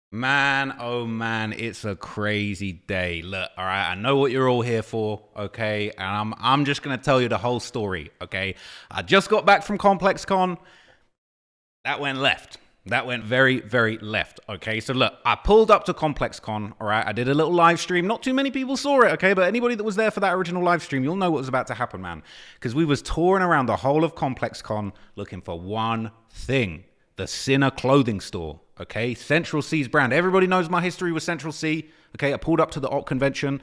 Man, oh man, it's a crazy day. Look, all right, I know what you're all here for, okay? And I'm just gonna tell you the whole story, okay? I just got back from ComplexCon. That went left. That went very, very left, okay? So look, I pulled up to ComplexCon, all right? I did a little live stream. Not too many people saw it, okay? But anybody that was there for that original live stream, you'll know what was about to happen, man. Because we was touring around the whole of ComplexCon looking for one thing. The Sinner clothing store, okay? Central Cee's brand. Everybody knows my history with Central Cee, okay? I pulled up to the Op convention.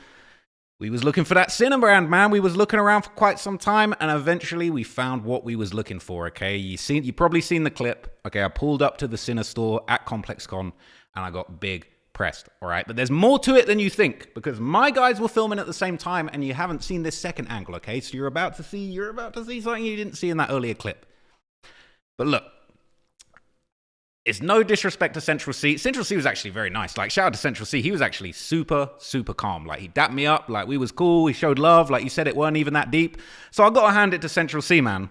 We was looking for that Sinner brand, man. We was looking around for quite some time, and eventually we found what we was looking for, okay? You probably seen the clip, okay? I pulled up to the Sinner store at ComplexCon, and I got big pressed, all right? But there's more to it than you think, because my guys were filming at the same time, and you haven't seen this second angle, okay? So you're about to see something you didn't see in that earlier clip. But look, it's no disrespect to Central Cee. Central Cee was actually very nice. Like, shout out to Central Cee. He was actually super, super calm. Like, he dapped me up. Like, we was cool. He showed love. Like you said, it weren't even that deep. So I got to hand it to Central Cee, man.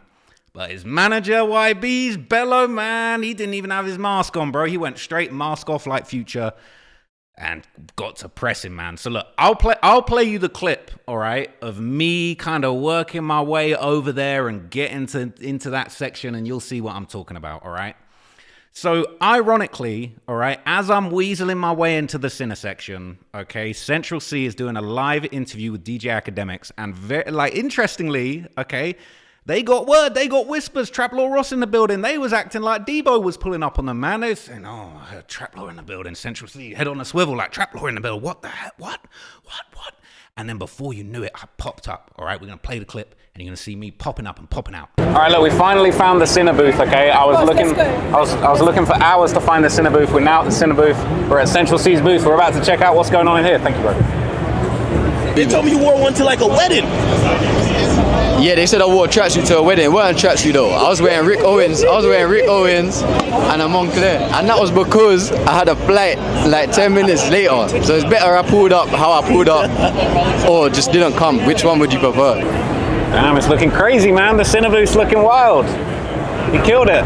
But his manager, YB's Bello, man, he didn't even have his mask on, bro. He went straight mask off like Future and got to press him, man. So look, I'll play you the clip, all right, of me kind of working my way over there and getting into that section, and you'll see what I'm talking about, all right? So, ironically, all right, as I'm weaseling my way into the Sinner section, okay, Central Cee is doing a live interview with DJ Academics, and interestingly, okay, they got word, they got whispers, Trap Law Ross in the building. They was acting like Debo was pulling up on them, man. They was saying, oh, I heard Trap Law in the building, Central Cee, head on a swivel, like Trap Law in the building. What the heck? What? And then before you knew it, I popped up, all right? We're going to play the clip, and you're going to see me popping up and popping out. All right, look, we finally found the Sinner booth, okay? I was looking for hours to find the Sinner booth. We're now at the Sinner booth. We're at Central Cee's booth. We're about to check out what's going on in here. Thank you, bro. They told me you wore one to like a wedding. Yeah, they said I wore a tracksuit to a wedding. It wasn't a tracksuit though. I was wearing Rick Owens and a Moncler. And that was because I had a flight like 10 minutes later. So it's better I pulled up how I pulled up or just didn't come. Which one would you prefer? Damn, it's looking crazy, man. The Sinner booth's looking wild. He killed it.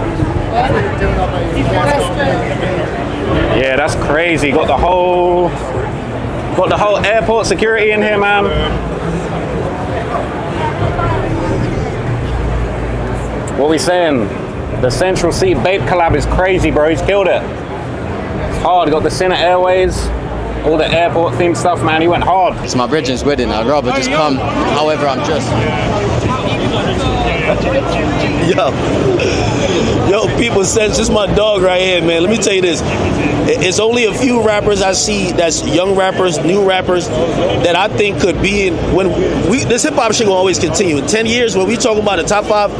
Yeah, that's crazy. Got the whole airport security in here, man. What we saying? The Central Cee Bape collab is crazy, bro. He's killed it. It's hard. Got the Sinner Airways, all the airport themed stuff, man. He went hard. It's my brethren's wedding. I'd rather just come however I'm dressed. Yo, people sense, this is my dog right here, man. Let me tell you this. It's only a few rappers I see that's young rappers, new rappers, that I think could be in, this hip hop shit will always continue. In 10 years, when we talk about the top five,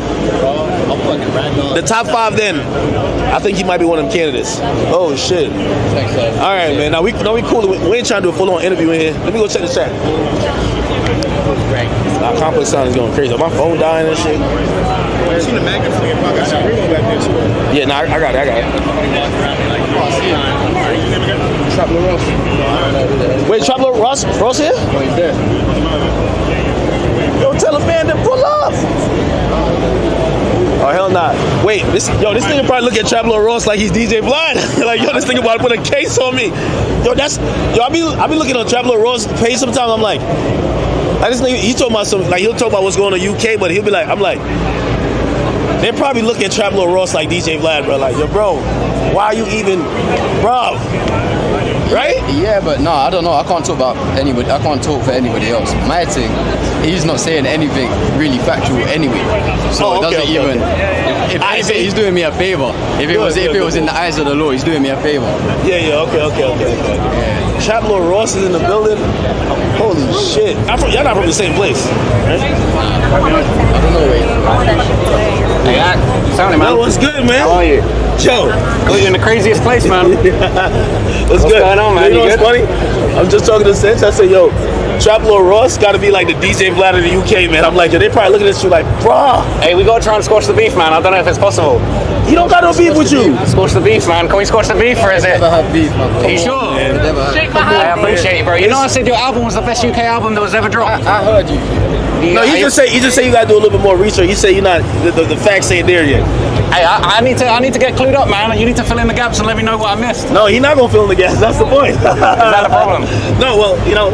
then I think he might be one of them candidates. Oh, shit. All right, man. Now we cool. We ain't trying to do a full-on interview in here. Let me go check the chat. ComplexCon is going crazy. My phone dying and shit. You seen the magnet from your pocket? I got Reno back there too. Yeah, no, I got it. Trap Law Ross. Wait, Trap Law Ross here? Oh, he's there. Yo, tell a man to pull up. Oh, hell nah. Wait, this nigga probably look at Trap Law Ross like he's DJ Vlad. Like, yo, this nigga about to put a case on me. I be looking on Trap Law Ross page sometimes. I'm like this nigga, he'll talk about what's going on in UK, but he'll be like, I'm like, they probably look at Trap Law Ross like DJ Vlad, bro. Like, yo, bro, why are you even, bro? Right? Yeah, but no, I don't know. I can't talk about anybody. I can't talk for anybody else. My thing, he's not saying anything really factual anyway. So it doesn't even. If he's doing me a favor. If it was in the eyes of the law, he's doing me a favor. Yeah. Okay. Yeah. Trap Law Ross is in the building. Holy shit! Y'all not from the same place, right? I don't know where. Hey, Tony, man. Yo, what's good, man? How are you? Joe. You're in the craziest place, man. What's good? Going on, man? You know You what's funny? I'm just talking to Sense. I said, yo, Trap Law Ross got to be like the DJ Vlad of the UK, man. I'm like, yo, they probably looking at you like, bruh. Hey, we got to try and squash the beef, man. I don't know if it's possible. He don't got no beef with you. Squash the beef, man. Can we squash the beef, or is it? Never have beef, man. Are you sure? Never have. I appreciate it, bro. You know I said your album was the best UK album that was ever dropped. I heard you. No, you just say you gotta do a little bit more research. You say you're not the facts ain't there yet. Hey, I need to get clued up, man. You need to fill in the gaps and let me know what I missed. No, he's not gonna fill in the gas. That's the point. Is that a problem? No, well, you know.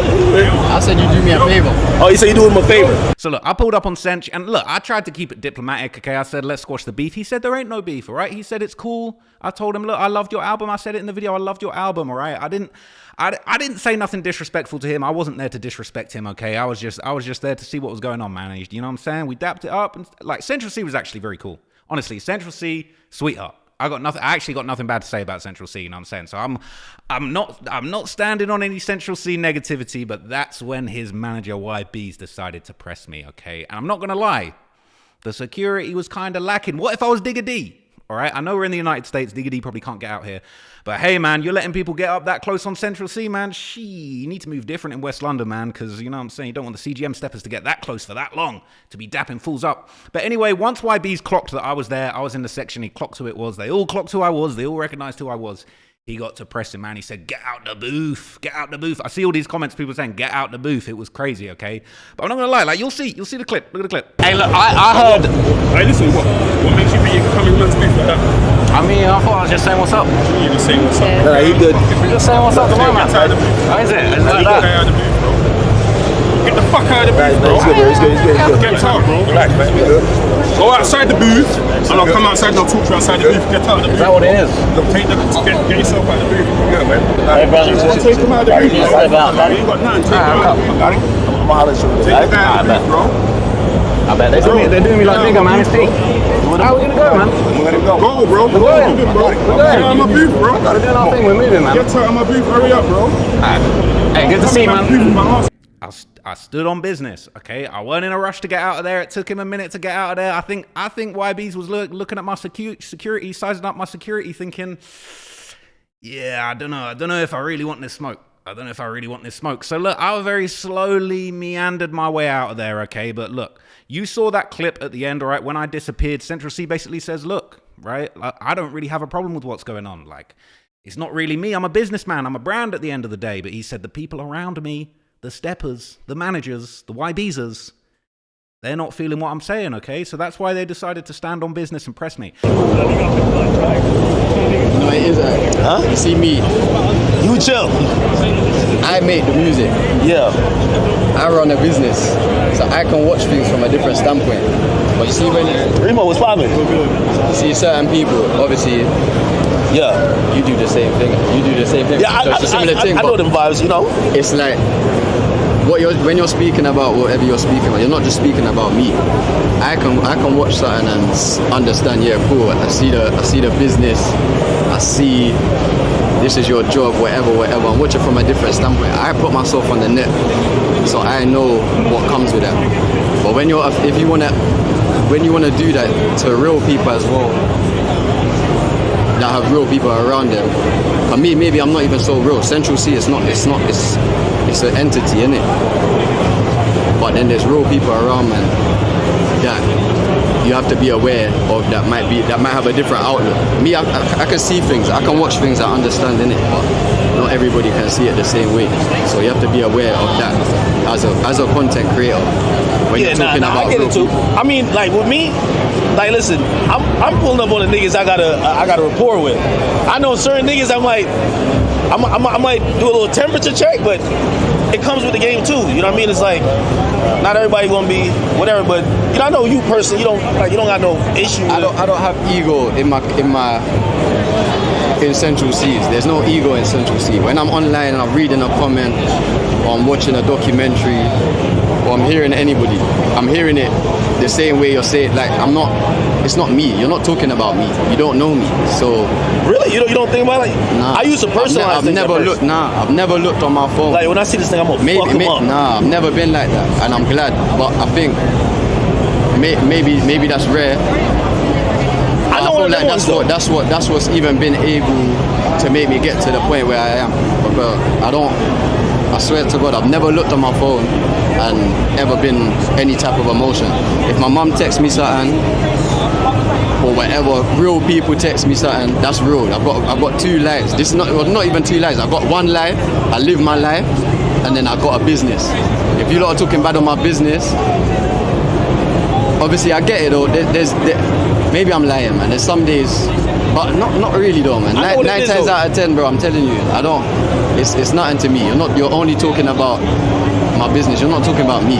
I said you do me a favor. Oh, you say you do him a favor. So look, I pulled up on Central, and look, I tried to keep it diplomatic, okay? I said, let's squash the beef. He said, there ain't no beef, all right? He said, it's cool. I told him, look, I loved your album. I said it in the video, I loved your album, all right? I didn't say nothing disrespectful to him. I wasn't there to disrespect him, okay? I was just there to see what was going on, man. You know what I'm saying? We dapped it up, and like, Central Cee was actually very cool. Honestly, Central Cee, sweetheart. I actually got nothing bad to say about Central Cee, you know what I'm saying? So I'm not standing on any Central Cee negativity, but that's when his manager YBs decided to press me, okay? And I'm not gonna lie, the security was kind of lacking. What if I was Digga D? All right, I know we're in the United States. Digga D probably can't get out here. But hey, man, you're letting people get up that close on Central Cee, man. You need to move different in West London, man, because, you know what I'm saying, you don't want the CGM steppers to get that close for that long, to be dapping fools up. But anyway, once YB's clocked that I was there, I was in the section, he clocked who it was. They all clocked who I was. They all recognized who I was. He got to pressing, man. He said, get out the booth. Get out the booth. I see all these comments, people saying, get out the booth. It was crazy, okay? But I'm not going to lie. Like, you'll see the clip. Look at the clip. Hey, look, I heard. Hey, listen, what makes you think you can come in man's beef like that? I mean, I thought I was just saying what's up. You just saying what's up. Nah, he good. Just saying what's up to my man. Get out of the booth. How is it? Is it like Get that? out of the booth, bro. Get the fuck out of the booth, bro. He's good, bro. He's good. Get out, bro. Relax, man. Go outside the booth, and I'll come outside and I'll talk to you outside the booth. Get out of the booth. Is that what it is? Look, get yourself out of the booth. Yeah, man. Hey, brother. Take him out of the booth. Just step out, man. You ain't got nothing. Take him out. I'm gonna holler at you. Take him out of the booth, bro. I bet they're doing me like nigga, man. It's deep. How are we gonna go, man? Let him go. Go, bro. We're going. Get out of my booth, bro. We're doing our thing. We're moving, man. Get out of my booth. Hurry up, bro. Hey, good to see you, man. I stood on business, okay? I wasn't in a rush to get out of there. It took him a minute to get out of there. I think YBs was looking at my security, sizing up my security, thinking, yeah, I don't know if I really want this smoke. So look, I very slowly meandered my way out of there, okay? But look, you saw that clip at the end, all right? When I disappeared, Central Cee basically says, look, right? I don't really have a problem with what's going on. Like, it's not really me. I'm a businessman. I'm a brand at the end of the day. But he said the people around me, the steppers, the managers, the YBsers, they're not feeling what I'm saying, okay? So that's why they decided to stand on business and press me. You know it is, Huh? You see me, You chill. I make the music. Yeah. I run a business, so I can watch things from a different standpoint. But you see when Remo, what's poppin'? you see certain people, obviously, Yeah. you do the same thing. Yeah, It's a similar thing. I know but them vibes, you know. It's like when you're speaking about whatever you're speaking about, you're not just speaking about me. I can watch something and understand. Yeah, cool. I see the business. I see this is your job, whatever. I'm watching from a different standpoint. I put myself on the net, so I know what comes with that. But when you wanna do that to real people as well, that have real people around them. For me, maybe I'm not even so real. Central Cee, it's an entity, innit? But then there's real people around, man, that you have to be aware of that might have a different outlook. Me, I can see things, I can watch things, I understand, innit? But not everybody can see it the same way. So you have to be aware of that as a content creator. When you're talking about I get it too. I mean, like with me, like listen, I'm pulling up on the niggas I got a rapport with. I know certain niggas I might do a little temperature check, but it comes with the game too. You know what I mean? It's like not everybody gonna be whatever, but you know, I know you personally, you don't got no issue. I don't have ego in Central Cee. There's no ego in Central Cee. When I'm online and I'm reading a comment, or I'm watching a documentary, or I'm hearing anybody, I'm hearing it the same way you're saying. Like it's not me. You're not talking about me. You don't know me. So really, you don't think about it? Nah. I used to personalize. I've never looked on my phone. Like when I see this thing, I'm gonna fuck him up. Nah, I've never been like that, and I'm glad. But I think maybe that's rare. I know that's what's even been able to make me get to the point where I am. Because I swear to God, I've never looked on my phone and ever been any type of emotion. If my mum texts me something, or whatever, real people text me something, that's real. I've got 2 lives. This is not even 2 lives. I've got 1 life, I live my life, and then I've got a business. If you lot are talking bad on my business, obviously I get it though. Maybe I'm lying, man. There's some days, but not really though, man. 9 times out of 10, bro, I'm telling you, I don't. It's nothing to me. You're only talking about my business. You're not talking about me.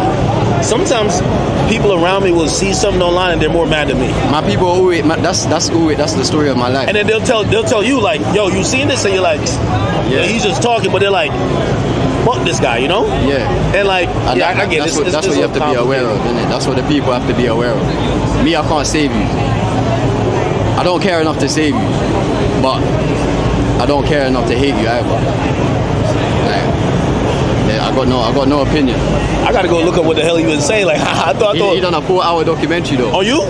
Sometimes people around me will see something online and they're more mad than me. My people are always, that's the story of my life. And then they'll tell you like, yo, you seen this? And you're like, yeah, he's just talking, but they're like, fuck this guy, you know? Yeah. And like, and yeah, I get it. That's what you have to be aware of, isn't it? That's what the people have to be aware of. Me, I can't save you. I don't care enough to save you, but I don't care enough to hate you either. I got no opinion. I gotta go look up what the hell he was saying. Like, I thought he done a 4-hour documentary though. Oh, you?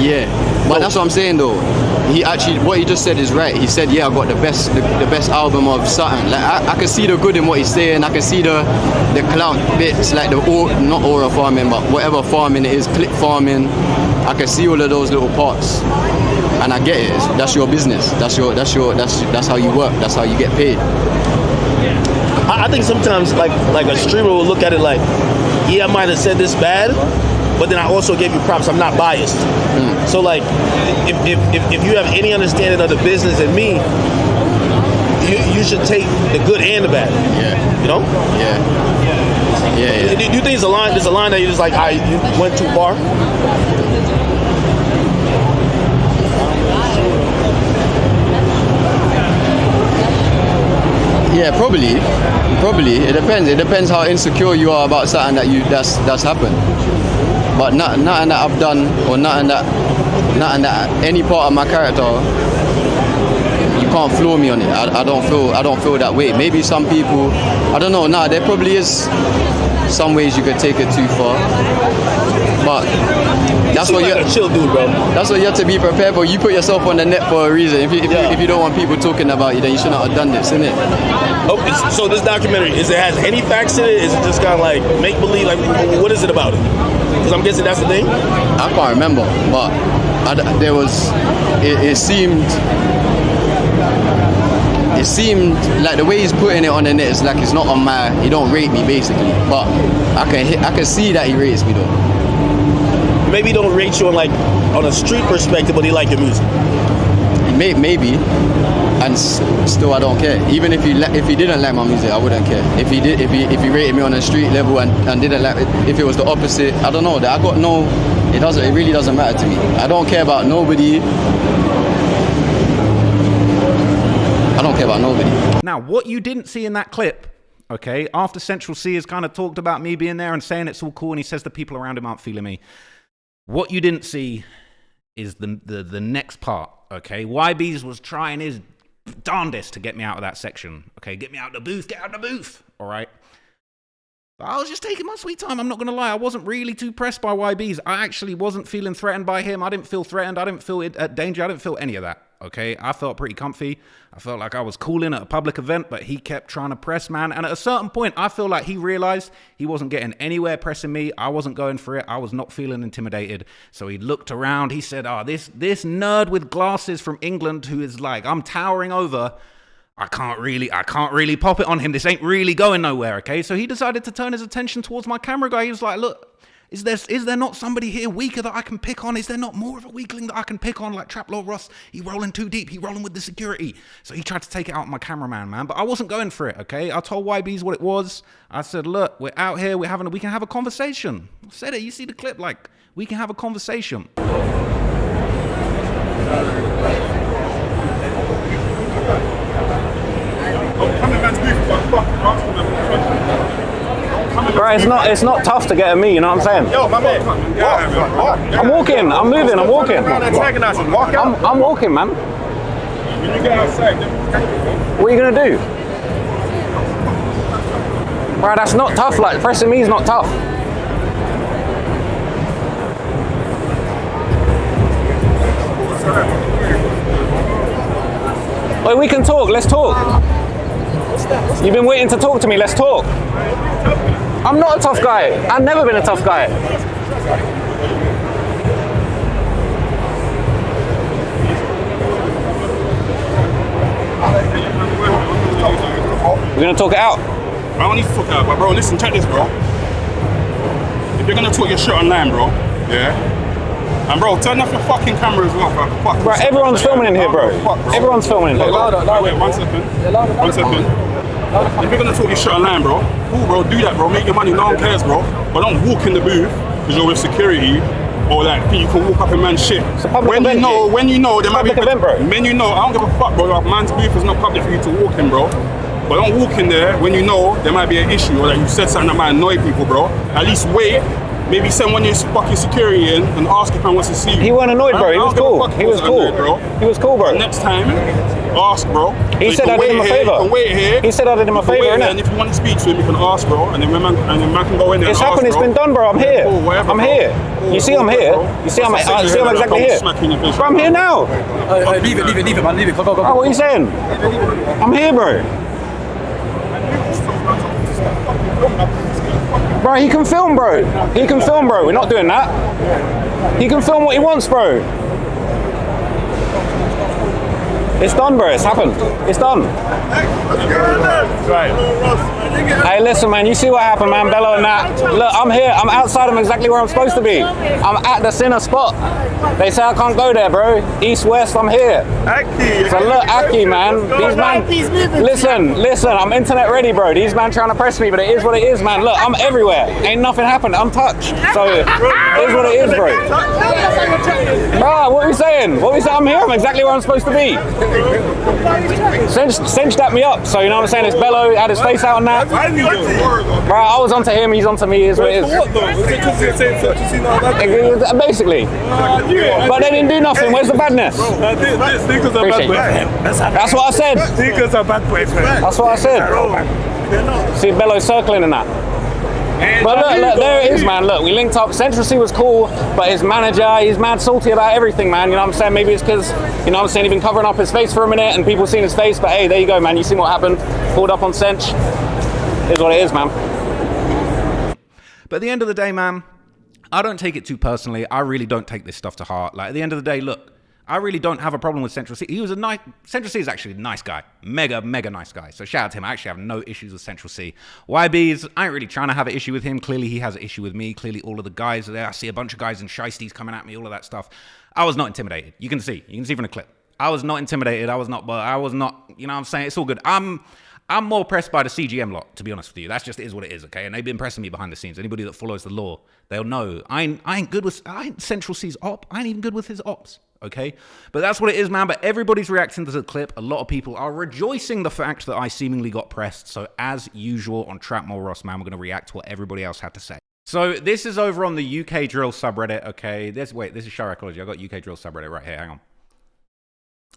Yeah, but that's what I'm saying though. He actually, what he just said is right. He said, yeah, I got the best album of something. Like I can see the good in what he's saying. I can see the clout bits, like not aura farming, but whatever farming it is, clip farming. I can see all of those little parts, and I get it. That's your business. That's how you work. That's how you get paid. I think sometimes like a streamer will look at it like, yeah, I might have said this bad, but then I also gave you props. I'm not biased. So like, if you have any understanding of the business and me, you should take the good and the bad. Yeah. You know? Yeah. Do you think there's a line that you're just like, you went too far? Yeah, probably. It depends how insecure you are about something that's happened. But nothing that I've done or nothing that any part of my character, you can't floor me on it. I don't feel that way. Maybe some people, I don't know. There probably is some ways you could take it too far. But that's what you're a chill dude, bro. That's what you have to be prepared for. You put yourself on the net for a reason. If you don't want people talking about you, then you shouldn't have done this, innit? Oh, so this documentary, has any facts in it? Is it just kind of like make believe? Like, what is it about it? Because I'm guessing that's the thing. I can't remember, but it seemed like the way he's putting it on the net is like it's not on he don't rate me basically, but I can see that he rates me though. Maybe he don't rate you on a street perspective, but he like your music. Maybe, and still I don't care. Even if he didn't like my music, I wouldn't care. If he rated me on a street level and didn't like it, if it was the opposite, I don't know. It really doesn't matter to me. I don't care about nobody. I don't care about nobody. Now, what you didn't see in that clip, okay, after Central Cee has kind of talked about me being there and saying it's all cool, and he says the people around him aren't feeling me. What you didn't see is the next part, okay? YBs was trying his darndest to get me out of that section, okay? Get me out of the booth, all right? But I was just taking my sweet time, I'm not going to lie. I wasn't really too pressed by YBs. I actually wasn't feeling threatened by him. I didn't feel threatened. I didn't feel at danger. I didn't feel any of that, okay? I felt pretty comfy. I felt like I was cooling at a public event, but he kept trying to press, man. And at a certain point, I feel like he realized he wasn't getting anywhere pressing me. I wasn't going for it. I was not feeling intimidated. So he looked around. He said, this nerd with glasses from England who is like, I'm towering over. I can't really pop it on him. This ain't really going nowhere, okay? So he decided to turn his attention towards my camera guy. He was like, look, is there not somebody here weaker that I can pick on? Is there not more of a weakling that I can pick on? Like Traplaw Ross, he rolling too deep. He rolling with the security. So he tried to take it out on my cameraman, man. But I wasn't going for it, okay? I told YBs what it was. I said, look, we're out here. We can have a conversation. I said it. You see the clip? Like, we can have a conversation. Right, it's not tough to get at me, you know what I'm saying? Yo, my man. I'm walking, I'm moving, I'm walking. I'm walking, man. When you get outside, what are you gonna do? Right, that's not tough, like pressing me is not tough. Wait, we can talk, let's talk. You've been waiting to talk to me, let's talk. I'm not a tough guy. I've never been a tough guy. We're gonna talk it out. I don't need to talk out, but bro, listen, check this, bro. If you're gonna talk your shit online, bro, yeah. And bro, turn off your fucking camera as well, for fuck. Bro, everyone's filming in here, bro. Everyone's filming in here. Wait, 1 second. 1 second. If you're gonna talk your shit online, bro, cool, bro, do that, bro. Make your money, no one cares, bro. But don't walk in the booth because you're with security. Or like, think you can walk up and man shit. When you know, there might be event, bro. When you know, I don't give a fuck, bro. Like, man's booth is not public for you to walk in, bro. But don't walk in there when you know there might be an issue or that you said something that might annoy people, bro. At least wait. Maybe send one of your fucking security in and ask if I wants to see you. He wasn't annoyed, bro. He was cool. He was cool, bro. He was cool, bro. Next time, ask, bro. He said I did him a favor. You can wait here. He said I did him a favor, innit? And if you want to speak to him, you can ask, bro. And then man can go in there. It's and happened. ask, It's been done, bro. I'm here. Cool, whatever, I'm bro. here. Cool, You see, I'm cool, here. bro. You see, I'm exactly here. Bro, I'm here now. Leave it, man, leave it. Go. Oh, what are you saying? I'm here, bro. Bro, he can film, bro. He can film, bro. We're not doing that. He can film what he wants, bro. It's done, bro. It's happened. It's done. Hey, listen, man. You see what happened, man? Bello and that. Look, I'm here. I'm outside. I'm exactly where I'm supposed to be. I'm at the center spot. They say I can't go there, bro. East, west, I'm here. So look, Aki, man. These man. Listen. I'm internet ready, bro. These man trying to press me, but it is what it is, man. Look, I'm everywhere. Ain't nothing happened. I'm touched. So it is what it is, bro. Bro, what are we saying? I'm here. I'm exactly where I'm supposed to be. Cinch dapped me up, so you know what I'm saying? It's Bello, had his face out on that. Bro, I was onto him, he's onto me, is what it is. What though? Was it because you're saying Central Cee now? Basically. But they didn't do nothing, where's the badness? Sneakers are bad boys. That's what I said. Sneakers are bad boys, man. That's what I said. See Bello circling and that. But look, there it is, man. Look, we linked up. Central Cee was cool, but his manager, he's mad salty about everything, man. You know what I'm saying? Maybe it's because, you know what I'm saying, he's been covering up his face for a minute and people seen his face. But hey, there you go, man. You seen what happened. Pulled up on Cinch. Is what it is, man. But at the end of the day, man, I don't take it too personally. I really don't take this stuff to heart. Like, at the end of the day, look, I really don't have a problem with Central Cee. Central Cee is actually a nice guy. Mega nice guy. So shout out to him. I actually have no issues with Central Cee. YB's, I ain't really trying to have an issue with him. Clearly he has an issue with me. Clearly all of the guys are there. I see a bunch of guys in shiesties coming at me, all of that stuff. I was not intimidated. You can see from the clip. I was not intimidated. I was not, you know what I'm saying? It's all good. I'm more pressed by the CGM lot, to be honest with you. That's just is what it is, okay? And they've been pressing me behind the scenes. Anybody that follows the law, they'll know. I ain't Central Cee's op. I ain't even good with his ops, okay? But that's what it is, man. But everybody's reacting to the clip. A lot of people are rejoicing the fact that I seemingly got pressed. So as usual on Trap More Ross, man, we're going to react to what everybody else had to say. So this is over on the UK Drill subreddit, okay? This is Show Ecology. I got UK Drill subreddit right here. Hang on.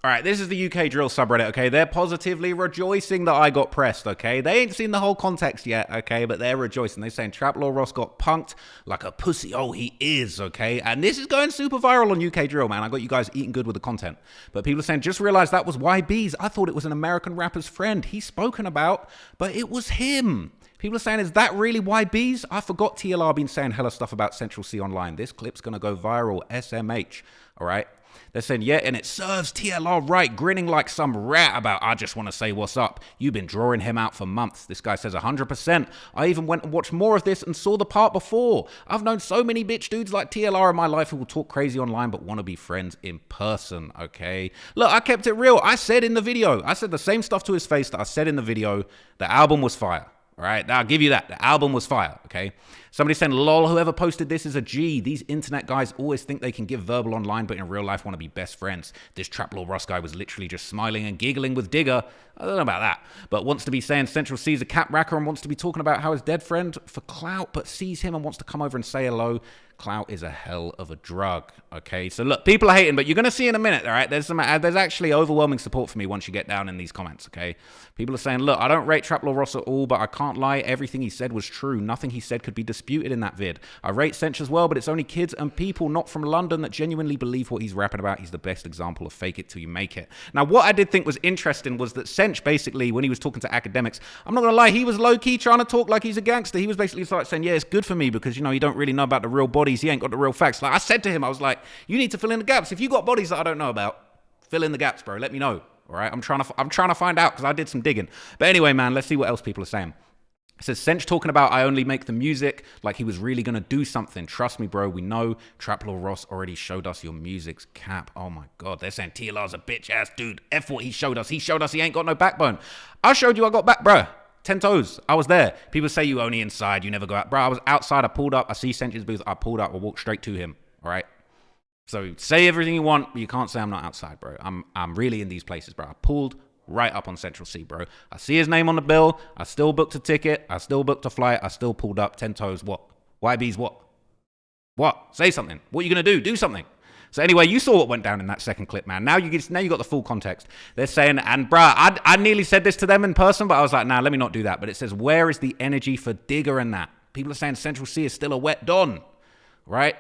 All right, this is the UK Drill subreddit, okay? They're positively rejoicing that I got pressed, okay? They ain't seen the whole context yet, okay? But they're rejoicing. They're saying Trap Lord Ross got punked like a pussy. Oh, he is, okay? And this is going super viral on UK Drill, man. I got you guys eating good with the content. But people are saying, just realized that was YB's. I thought it was an American rapper's friend he's spoken about, but it was him. People are saying, is that really YB's? I forgot TLR been saying hella stuff about Central Cee online. This clip's going to go viral. SMH, all right? They're saying, yeah, and it serves TLR right, grinning like some rat about, I just want to say what's up. You've been drawing him out for months. This guy says 100%. I even went and watched more of this and saw the part before. I've known so many bitch dudes like TLR in my life who will talk crazy online but want to be friends in person, okay? Look, I kept it real. I said in the video, I said the same stuff to his face that I said in the video. The album was fire. All right, I'll give you that. The album was fire, okay? Somebody saying, lol, whoever posted this is a G. These internet guys always think they can give verbal online, but in real life want to be best friends. This Trap Lord Ross guy was literally just smiling and giggling with Digger. I don't know about that. But wants to be saying Central Cee's a cap racker and wants to be talking about how his dead friend for clout, but sees him and wants to come over and say hello. Clout is a hell of a drug, okay? So look, people are hating, but you're going to see in a minute, all right? There's actually overwhelming support for me once you get down in these comments, okay? People are saying, look, I don't rate Trap Lord Ross at all, but I can't lie. Everything he said was true. Nothing he said could be disputed in that vid. I rate Cinch as well, but it's only kids and people not from London that genuinely believe what he's rapping about. He's the best example of fake it till you make it. Now, what I did think was interesting was that Cinch basically, when he was talking to academics, I'm not going to lie, he was low-key trying to talk like he's a gangster. He was basically like saying, yeah, it's good for me because, you know, you don't really know about the real bodies. He ain't got the real facts. Like I said to him, I was like, you need to fill in the gaps. If you got bodies that I don't know about, fill in the gaps, bro. Let me know. All right, I'm trying to find out because I did some digging. But anyway, man, let's see what else people are saying. It says, Sench talking about I only make the music like he was really going to do something. Trust me, bro. We know Trap Lord Ross already showed us your music's cap. Oh, my God. They're saying TLR's a bitch-ass dude. F what he showed us. He showed us he ain't got no backbone. I showed you I got back, bro. 10 toes. I was there. People say you only inside. You never go out. Bro, I was outside. I pulled up. I see Sench's booth. I pulled up. I walked straight to him. All right? So say everything you want, but you can't say I'm not outside, bro. I'm really in these places, bro. I pulled right up on Central Cee, bro. I see his name on the bill. I still booked a ticket. I still booked a flight. I still pulled up. 10 toes. What? YB's what? What? Say something. What are you going to do? Do something. So anyway, you saw what went down in that second clip, man. Now you got the full context. They're saying, and bruh, I nearly said this to them in person, but I was like, nah, let me not do that. But it says, where is the energy for Digger and that? People are saying Central Cee is still a wet Don, right?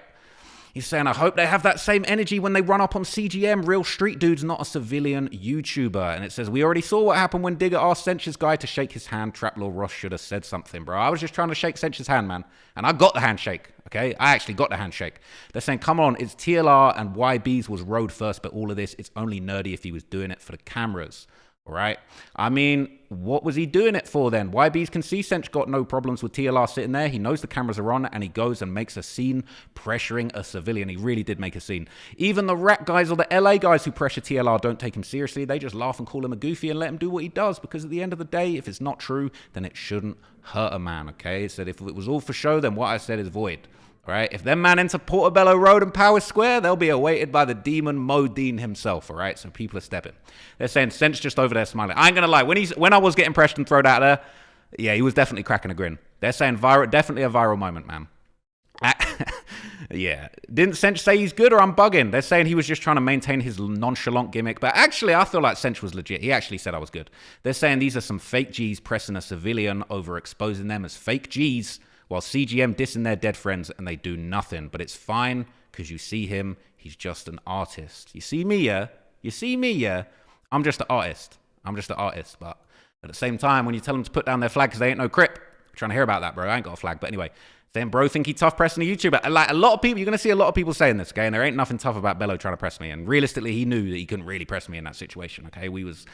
He's saying, I hope they have that same energy when they run up on CGM. Real street dudes, not a civilian YouTuber. And it says, we already saw what happened when Digger asked Sench's guy to shake his hand. Trap Lord Ross should have said something, bro. I was just trying to shake Sench's hand, man. And I got the handshake, okay? I actually got the handshake. They're saying, come on, it's TLR and YB's was road first, but all of this, it's only nerdy if he was doing it for the cameras. All right. I mean, what was he doing it for then? YBs can see Sench got no problems with TLR sitting there. He knows the cameras are on and he goes and makes a scene pressuring a civilian. He really did make a scene. Even the rap guys or the LA guys who pressure TLR don't take him seriously. They just laugh and call him a goofy and let him do what he does, because at the end of the day, if it's not true, then it shouldn't hurt a man, okay? So if it was all for show, then what I said is void. Right? If them man into Portobello Road and Power Square, they'll be awaited by the demon Modine himself, all right? So people are stepping. They're saying Sench just over there smiling. I ain't gonna lie, when I was getting pressed and thrown out there, yeah, he was definitely cracking a grin. They're saying definitely a viral moment, man. Yeah. Didn't Sench say he's good, or I'm bugging? They're saying he was just trying to maintain his nonchalant gimmick, but actually I feel like Sench was legit. He actually said I was good. They're saying these are some fake G's pressing a civilian over exposing them as fake G's, while CGM dissing their dead friends and they do nothing. But it's fine because you see him, he's just an artist. You see me, yeah? You see me, yeah? I'm just an artist. But at the same time, when you tell them to put down their flag because they ain't no crip, I'm trying to hear about that, bro. I ain't got a flag. But anyway, then bro think he tough pressing a YouTuber. Like a lot of people, you're going to see a lot of people saying this, okay? And there ain't nothing tough about Bello trying to press me. And realistically, he knew that he couldn't really press me in that situation, okay? We was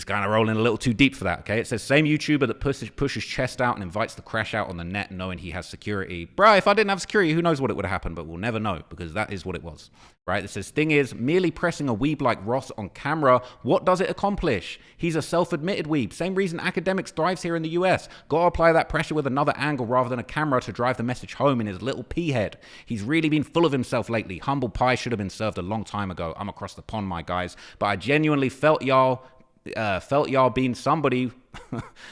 kind of rolling a little too deep for that, okay? It says, same YouTuber that pushes chest out and invites the crash out on the net knowing he has security. Bro, if I didn't have security, who knows what it would have happened, but we'll never know because that is what it was, right? It says, thing is, merely pressing a weeb like Ross on camera, what does it accomplish? He's a self-admitted weeb. Same reason academics thrives here in the US. Gotta apply that pressure with another angle rather than a camera to drive the message home in his little pea head. He's really been full of himself lately. Humble pie should have been served a long time ago. I'm across the pond, my guys. But I genuinely felt y'all being somebody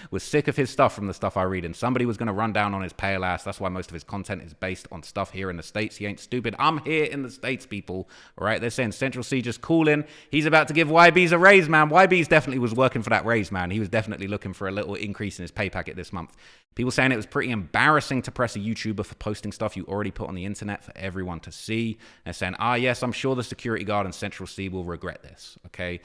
was sick of his stuff from the stuff I read, and somebody was going to run down on his pale ass. That's why most of his content is based on stuff here in the States. He ain't stupid. I'm here in the States, people. All right, they're saying Central Cee just cooling. He's about to give YB's a raise, man. YB's definitely was working for that raise, man. He was definitely looking for a little increase in his pay packet this month. People saying it was pretty embarrassing to press a YouTuber for posting stuff you already put on the internet for everyone to see. They're saying, yes, I'm sure the security guard and Central Cee will regret this, okay?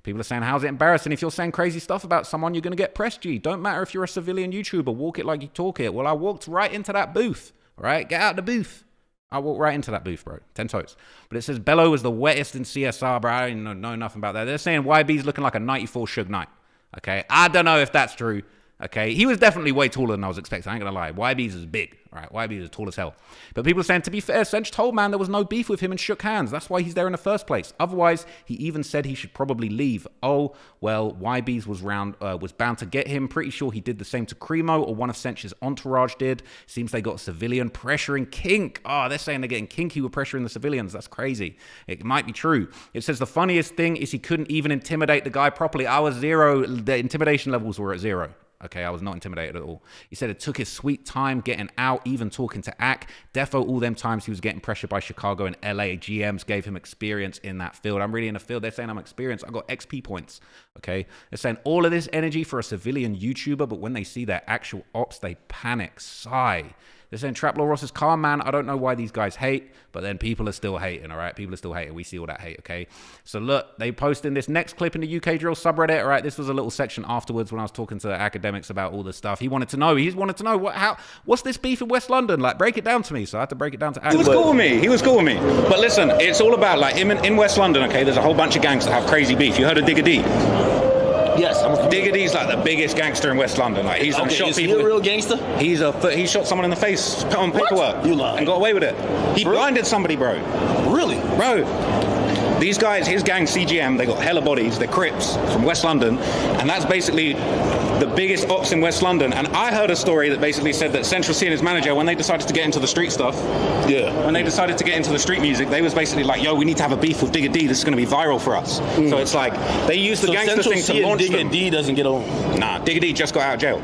People are saying, how's it embarrassing? If you're saying crazy stuff about someone, you're going to get pressed, G. Don't matter if you're a civilian YouTuber. Walk it like you talk it. Well, I walked right into that booth, all right? Get out the booth. I walked right into that booth, bro. 10 toes. But it says Bello was the wettest in CSR, bro. I didn't know nothing about that. They're saying YB's looking like a 94 Suge Knight, okay? I don't know if that's true. Okay, he was definitely way taller than I was expecting. I ain't gonna lie. YB's is big, all right? YB's is tall as hell. But people are saying, to be fair, Sench told man there was no beef with him and shook hands. That's why he's there in the first place. Otherwise, he even said he should probably leave. Oh, well, YB's was bound to get him. Pretty sure he did the same to Cremo, or one of Sench's entourage did. Seems they got a civilian pressuring kink. Oh, they're saying they're getting kinky with pressuring the civilians. That's crazy. It might be true. It says the funniest thing is he couldn't even intimidate the guy properly. I was 0. The intimidation levels were at 0. Okay, I was not intimidated at all. He said it took his sweet time getting out, even talking to Ak. Defo, all them times he was getting pressured by Chicago and LA. GMs gave him experience in that field. I'm really in the field. They're saying I'm experienced. I got XP points. Okay, they're saying all of this energy for a civilian YouTuber, but when they see their actual ops, they panic, sigh. They're saying Trap Lord Ross is calm, man. I don't know why these guys hate, but then people are still hating, all right? People are still hating. We see all that hate, okay? So look, they posted this next clip in the UK Drill subreddit, all right? This was a little section afterwards when I was talking to academics about all this stuff. He wanted to know what's this beef in West London? Like, break it down to me. So I had to break it down to He was cool with me. He was cool with me. But listen, it's all about, like, in West London, okay, there's a whole bunch of gangs that have crazy beef. You heard of Digger D? Yes, Digger D's like the biggest gangster in West London. Like he's shot is people. He a real gangster? He shot someone in the face, put on paperwork, You lying. and got away with it. He blinded somebody, bro. Really? Bro. These guys, his gang CGM, they got hella bodies. They're Crips from West London, and that's basically the biggest ops in West London. And I heard a story that basically said that Central Cee and his manager, when they decided to get into the street stuff, when they decided to get into the street music, they was basically like, yo, we need to have a beef with Digger D. This is going to be viral for us. So it's like they used the gangster Central thing Cee to launch Digger them. D doesn't get on. Nah, Digger D just got out of jail.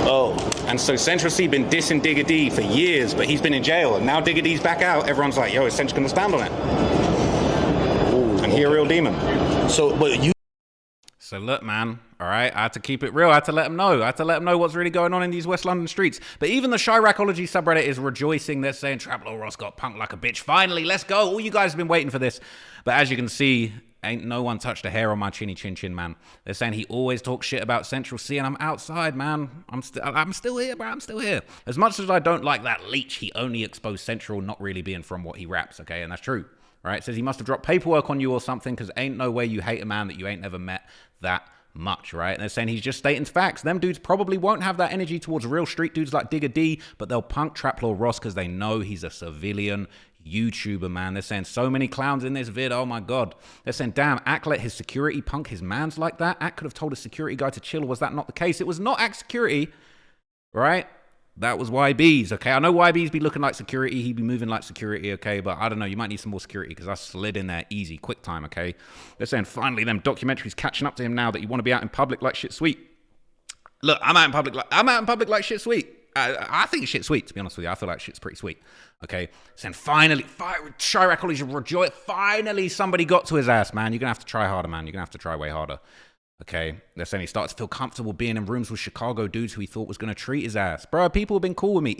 Oh. And so Central Cee been dissing Digger D for years, but he's been in jail. And now Digger D's back out. Everyone's like, yo, is Central going to stand on it? And he a real demon. So look, man, all right, I had to keep it real. I had to let them know. I had to let them know what's really going on in these West London streets. But even the Chiracology subreddit is rejoicing. They're saying Trap Lord Ross got punked like a bitch. Finally, let's go. All you guys have been waiting for this. But as you can see, ain't no one touched a hair on my chinny chin chin, man. They're saying he always talks shit about Central Cee, and I'm outside, man. I'm still here, bro. I'm still here. As much as I don't like that leech, he only exposed Central not really being from what he raps, okay? And that's true. Right? It says he must have dropped paperwork on you or something, because ain't no way you hate a man that you ain't never met that much, right? And they're saying he's just stating facts. Them dudes probably won't have that energy towards real street dudes like Digger D, but they'll punk Trap Lord Ross because they know he's a civilian YouTuber, man. They're saying so many clowns in this vid. Oh my God. They're saying, damn, Ack let his security punk his mans like that. Ack could have told his security guy to chill. Was that not the case? It was not Ack security, right? That was YB's, okay? I know YB's be looking like security. He'd be moving like security, okay? But I don't know. You might need some more security because I slid in there easy, quick time, okay? They're saying finally them documentaries catching up to him now that you want to be out in public like shit sweet. Look, I'm out in public like shit sweet. I think shit's sweet, to be honest with you. I feel like shit's pretty sweet, okay? Saying finally, Chiracology rejoice. Finally, somebody got to his ass, man. You're going to have to try harder, man. You're going to have to try way harder. Okay, they're saying he started to feel comfortable being in rooms with Chicago dudes who he thought was going to treat his ass. Bro, people have been cool with me.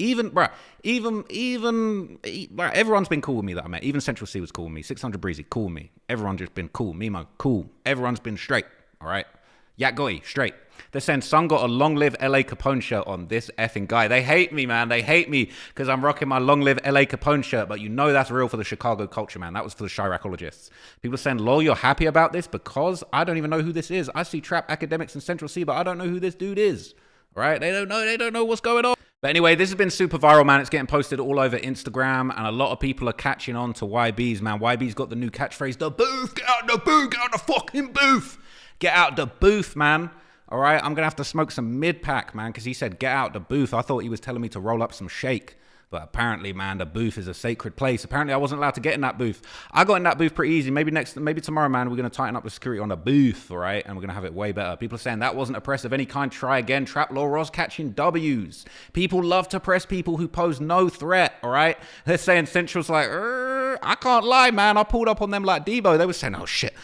Everyone's been cool with me that I met. Even Central Cee was cool with me. 600 Breezy, cool with me. Everyone's just been cool. Mimo, cool. Everyone's been straight, all right? Yak Goy, straight. They're saying Son got a Long Live LA Capone shirt on. This effing guy. They hate me, man. They hate me because I'm rocking my Long Live LA Capone shirt. But you know that's real for the Chicago culture, man. That was for the Chiracologists. People are saying, lol, you're happy about this because I don't even know who this is. I see trap academics in Central Cee, but I don't know who this dude is. Right? They don't know what's going on. But anyway, this has been super viral, man. It's getting posted all over Instagram, and a lot of people are catching on to YB's, man. YB's got the new catchphrase, the booth, get out the booth, get out the fucking booth. Get out the booth, man. All right, I'm going to have to smoke some mid-pack, man, because he said, get out the booth. I thought he was telling me to roll up some shake. But apparently, man, the booth is a sacred place. Apparently, I wasn't allowed to get in that booth. I got in that booth pretty easy. Maybe tomorrow, man, we're going to tighten up the security on the booth, all right? And we're going to have it way better. People are saying that wasn't a press of any kind. Try again. Trap Lord Ross catching W's. People love to press people who pose no threat, all right? They're saying Central's like, I can't lie, man. I pulled up on them like Debo. They were saying, oh, shit.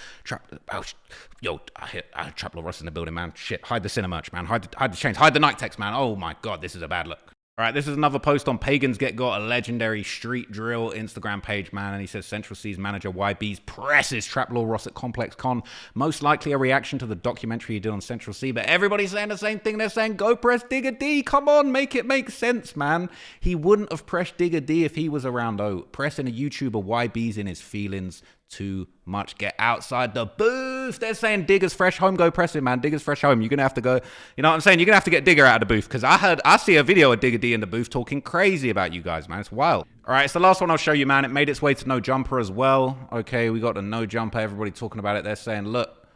I hit Trap Lord Ross in the building, man. Shit, hide the cinema merch, man. Hide the chains. Hide the night text, man. Oh, my God, this is a bad look. All right, this is another post on Pagans Get Got, a legendary street drill Instagram page, man. And he says Central Cee's manager YB's presses Trap Lord Ross at ComplexCon. Most likely a reaction to the documentary he did on Central Cee. But everybody's saying the same thing. They're saying, go press Digger D. Come on, make it make sense, man. He wouldn't have pressed Digger D if he was around, though. Pressing a YouTuber YB's in his feelings too much. Get outside the booth. They're saying Digger's fresh home. Go press him, man. Digger's fresh home. You're gonna have to go. You know what I'm saying? You're gonna have to get Digger out of the booth because I see a video of Digger D in the booth talking crazy about you guys, man. It's wild. All right, it's the last one I'll show you, man. It made its way to No Jumper as well. Okay, we got the No Jumper. Everybody talking about it. They're saying, look,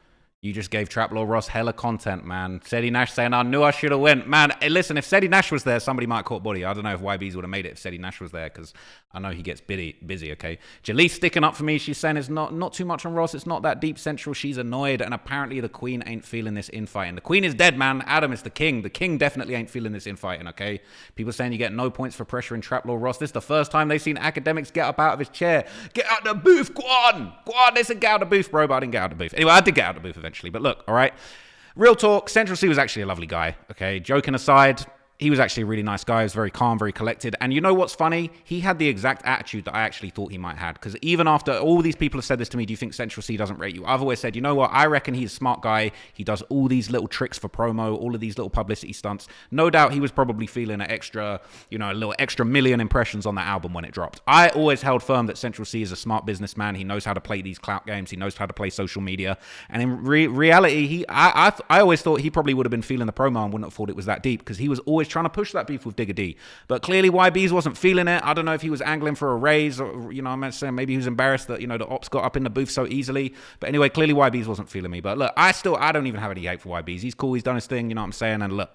you just gave Trap Lord Ross hella content, man. Seti Nash saying, I knew I should have went. Man, listen, if Seti Nash was there, somebody might caught body. I don't know if YB's would have made it if Seti Nash was there, because I know he gets busy, okay? Jaleese sticking up for me. She's saying it's not too much on Ross. It's not that deep Central. She's annoyed, and apparently the Queen ain't feeling this infighting. The Queen is dead, man. Adam is the king. The king definitely ain't feeling this infighting, okay? People saying you get no points for pressuring Trap Lord Ross. This is the first time they've seen academics get up out of his chair. Get out the booth, go on. They said get out the booth, bro, but I didn't get out the booth. Anyway, I did get out the booth eventually, but look, all right? Real talk, Central Cee was actually a lovely guy, okay? Joking aside, he was actually a really nice guy. He was very calm, very collected. And you know what's funny? He had the exact attitude that I actually thought he might have. Because even after all these people have said this to me, do you think Central Cee doesn't rate you? I've always said, you know what? I reckon he's a smart guy. He does all these little tricks for promo, all of these little publicity stunts. No doubt he was probably feeling an extra, you know, a little extra million impressions on that album when it dropped. I always held firm that Central Cee is a smart businessman. He knows how to play these clout games. He knows how to play social media. And in reality, I always thought he probably would have been feeling the promo and wouldn't have thought it was that deep, because he was always trying to push that beef with Digga D. But clearly YB's wasn't feeling it. I don't know if he was angling for a raise, or, you know, I'm saying maybe he was embarrassed that, you know, the ops got up in the booth so easily. But anyway, clearly YB's wasn't feeling me. But look, I don't even have any hate for YB's. He's cool. He's done his thing. You know what I'm saying? And look,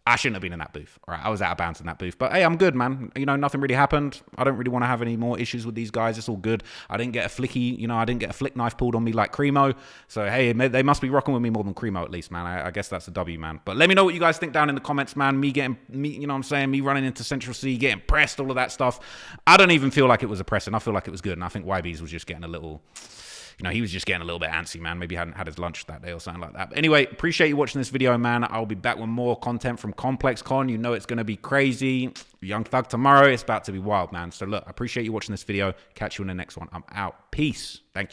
I shouldn't have been in that booth. All right, I was out of bounds in that booth. But hey, I'm good, man. You know, nothing really happened. I don't really want to have any more issues with these guys. It's all good. I didn't get a flick knife pulled on me like Cremo. So hey, they must be rocking with me more than Cremo at least, man. I guess that's a W, man. But let me know what you guys think down in the comments, man. Me, you know what I'm saying? Me running into Central Cee, getting pressed, all of that stuff. I don't even feel like it was a pressing. I feel like it was good. And I think YB's was just getting a little... You know, he was just getting a little bit antsy, man. Maybe he hadn't had his lunch that day or something like that. But anyway, appreciate you watching this video, man. I'll be back with more content from ComplexCon. You know it's going to be crazy. Young Thug tomorrow. It's about to be wild, man. So look, I appreciate you watching this video. Catch you in the next one. I'm out. Peace. Thank you.